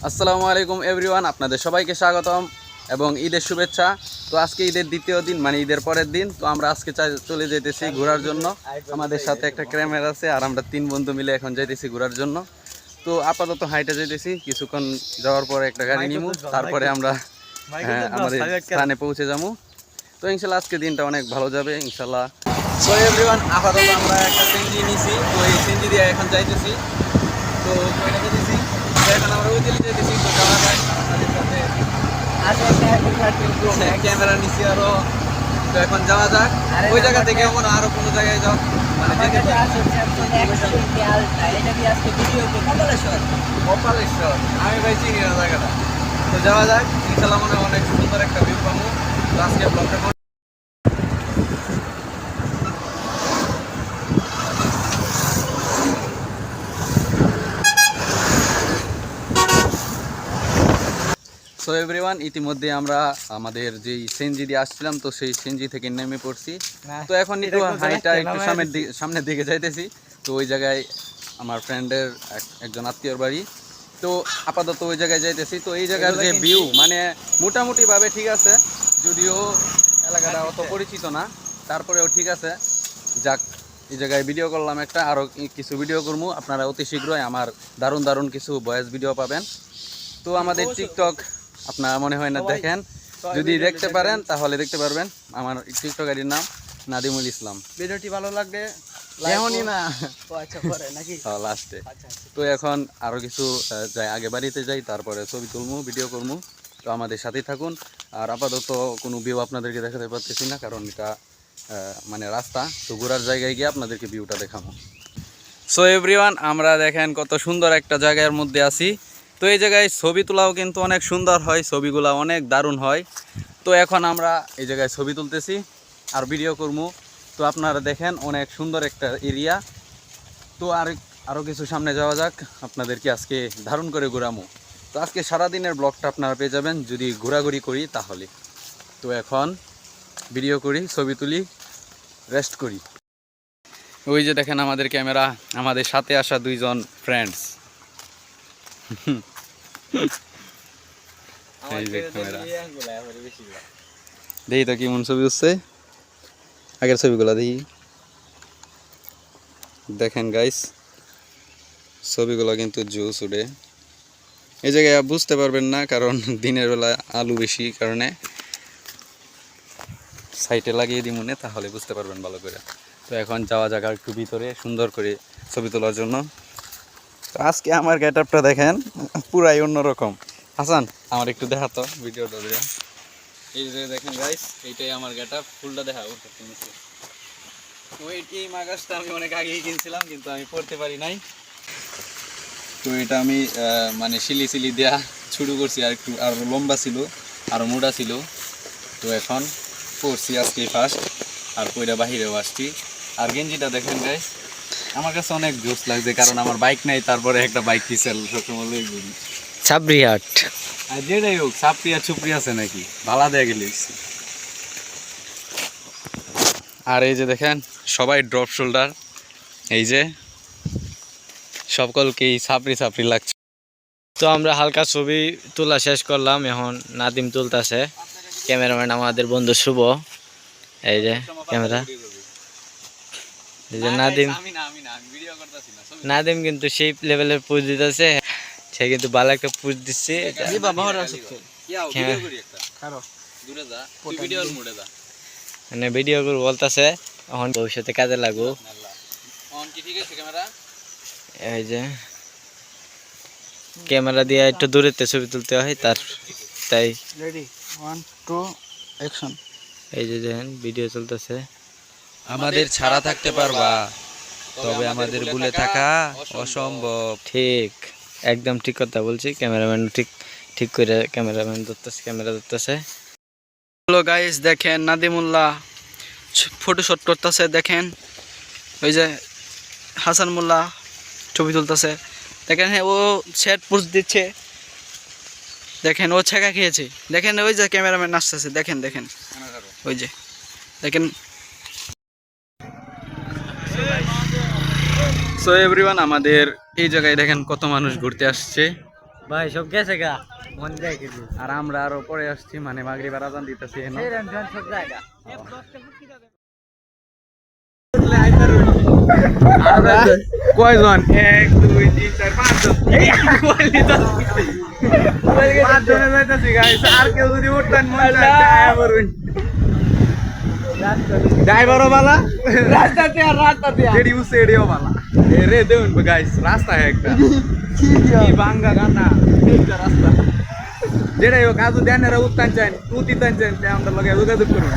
আসসালামু আলাইকুম এভরিওয়ান, আপনাদের সবাইকে স্বাগতম এবং ঈদের শুভেচ্ছা। তো আজকে ঈদের দ্বিতীয় দিন, মানে ঈদের পরের দিন। তো আমরা আজকে চলে যেতেছি ঘোরার জন্য। আমাদের সাথে একটা ক্যামেরা আছে আর আমরা 3 বন্ধু মিলে এখন যাইতেছি ঘোরার জন্য। তো আপাতত হাইটে যাইতেছি, কিছুক্ষণ যাওয়ার পরে একটা গাড়ি নিমু, তারপরে আমরা আমাদের স্থানে পৌঁছে যাবো। তো ইনশাল্লাহ আজকে দিনটা অনেক ভালো যাবে ইনশাল্লাহ। তো এভরিওয়ান, আপাতত আমরা একটা সিএনজি নিছি, তো এই সিএনজি দিয়ে এখন যাইতেছি। তো কয়টা যেতেছি, এখন আমরা ওই দিকে যেতেছি। তো যাওয়া যায় আপনাদের সাথে ক্যামেরা নিছি আরো। তো এখন যাওয়া যাক ওই জায়গা থেকে, এমন আরো কোনো জায়গায় যাও, মানে কপালেশ্বর। আমি ভাই চিনি না জায়গাটা। তো যাওয়া যাক, ইনশাল্লাহ মনে হয় অনেক সুন্দর একটা ভিউ পাবো। তো আজকে ব্লগটা সো এভরিওয়ান, ইতিমধ্যে আমরা আমাদের যেই সিএনজি দিয়ে আসছিলাম, তো সেই সিএনজি থেকে নেমে পড়ছি। তো এখন একটু হাইটা একটু সামনের দিকে যাইতেছি। তো ওই জায়গায় আমার ফ্রেন্ডের একজন আত্মীয়র বাড়ি। তো আপাতত ওই জায়গায় যাইতেছি। তো এই জায়গার যে ভিউ, মানে মোটামুটিভাবে ঠিক আছে, যদিও এলাকাটা অত পরিচিত না, তারপরেও ঠিক আছে। যাক, এই জায়গায় ভিডিও করলাম একটা, আরও কিছু ভিডিও করবো। আপনারা অতি শীঘ্রই আমার দারুণ দারুণ কিছু ভয়েস ভিডিও পাবেন। তো আমাদের টিকটক আপনারা মনে হয় না দেখেন, যদি দেখতে পারেন তাহলে দেখতে পারবেন। আমার টিকটক আইডির নাম নাদিমুল ইসলাম। ভিডিওটি ভালো লাগবে এমনই না নাকি লাস্টে। তো এখন আরো কিছু যাই, আগে বাড়িতে যাই, তারপরে ছবি তুলবো, ভিডিও করবো। তো আমাদের সাথেই থাকুন। আর আপাতত কোনো ভিউ আপনাদেরকে দেখাতে পারতেছি না, কারণ এটা মানে রাস্তা। তো ঘোরার জায়গায় গিয়ে আপনাদেরকে ভিউটা দেখাবো। সো এভরিওয়ান, আমরা দেখেন কত সুন্দর একটা জায়গার মধ্যে আছি। তো এই জায়গায় ছবি তোলাও কিন্তু অনেক সুন্দর হয়, ছবিগুলো অনেক দারুণ হয়। তো এখন আমরা এই জায়গায় ছবি তুলতেছি আর ভিডিও করবো। তো আপনারা দেখেন অনেক সুন্দর একটা এরিয়া। তো আরও কিছু সামনে যাওয়া যাক, আপনাদেরকে আজকে দারুণ করে ঘোরামো। তো আজকে সারাদিনের ব্লগটা আপনারা পেয়ে যাবেন যদি ঘোরাঘুরি করি তাহলে। তো এখন ভিডিও করি, ছবি তুলি, রেস্ট করি। ওই যে দেখেন আমাদের ক্যামেরা, আমাদের সাথে আসা 2 জন ফ্রেন্ডস। দেখি তো কেমন ছবি উঠছে, আগের ছবিগুলো দেখি। দেখেন গাইস, ছবিগুলো কিন্তু জুস উঠে। এই জায়গায় বুঝতে পারবেন না, কারণ দিনের বেলা আলু বেশি কারণে সাইটে লাগিয়ে দিই মনে, তাহলে বুঝতে পারবেন ভালো করে। তো এখন যাওয়া জায়গা একটু ভিতরে সুন্দর করে ছবি তোলার জন্য। তো আজকে আমার গেট আপটা দেখেন পুরাই অন্যরকম। হাসান, আমার একটু দেখাতো ভিডিওটা দিয়ে। এই যে দেখেন গাইস, এইটাই আমার গেট আপ। ফুলটা দেখা এই মাগাসটা আমি অনেক আগেই কিনছিলাম, কিন্তু আমি পড়তে পারি নাই। তো এটা আমি মানে সিলি দেয়া শুরু করছি, আর একটু আরও লম্বা ছিল, আরও মোটা ছিল। তো এখন পড়ছি আজকে ফার্স্ট, আর কইরা বাহিরেও আসছি। আর গেঞ্জিটা দেখেন গাইস, আমার কাছে অনেক জোস লাগছে, কারণ আমার বাইক নাই, তারপরে একটা বাইক পিছাল সবসময় লই ঘুরি। ছাবরিহাট আর যেটাই হোক, ছাপড়িয়া ছুপড়ি আছে নাকি, ভালা দেয়া গেলে। আর এই যে দেখেন সবাই ড্রপ শোল্ডার, এই যে সকলকেই ছাপড়ি ছাপড়ি লাগছে। তো আমরা হালকা ছবি তোলা শেষ করলাম, এখন নাদিম তুলতেছে, ক্যামেরাম্যান আমাদের বন্ধু শুভ। এই যে ক্যামেরা, এই যে নাদিম কিন্তু সেই লেভেলের পোজ দিতেছে, সে কিন্তু ভালো একটা পোজ দিচ্ছে। মানে ভিডিও করে বলতেছে এখন ভবিষ্যতে কাজে লাগু। এই যে ক্যামেরা দিয়ে একটু দূরেতে ছবি তুলতে হয়, তাই রেডি 1 2 অ্যাকশন। এই যে দেখেন ভিডিও চলতেছে। আমাদের ছাড়া থাকতে পারবা, তবে আমাদের ভুলে থাকা অসম্ভব। ঠিক, একদম ঠিক কথা বলছি। ক্যামেরাম্যান ঠিক করে ক্যামেরা ধরতেছে। হ্যালো গাইস, দেখেন নাদিমুল্লাহ ফটোশুট করতেছে। দেখেন ওই যে হাসান মোল্লা ছবি তুলতেছে। দেখেন হ্যাঁ, ও সেট পোজ দিচ্ছে। দেখেন ও ছেঁকা খেয়েছে। দেখেন ওই যে ক্যামেরাম্যান আসতেছে, দেখেন ওই যে দেখেন। সো এভরিওয়ান, আমাদের এই জায়গায় দেখেন কত মানুষ ঘুরতে আসছে। ভাই সব গেছে গা মন যায় কিছু আর আমরা আরো পরে আসছি মানে মাগরিবের আজান দিতেছি সব জায়গা আমরা কয়জন 1 2 3 4 5 জন পাঁচ জনে যাইতেছি গাইস আর কেউ যদি উঠতেন ড্রাইভারও বালা রাস্তাতে যেডি উসে এডিও বালা এ রে দেউন গাইস রাস্তা একটা কি ভাঙ্গা গানা এইটা রাস্তা যেটাই হোক আজ দেনেরা উত্তান চান উতিতান চান আমরা লগে যোগাযোগ করুন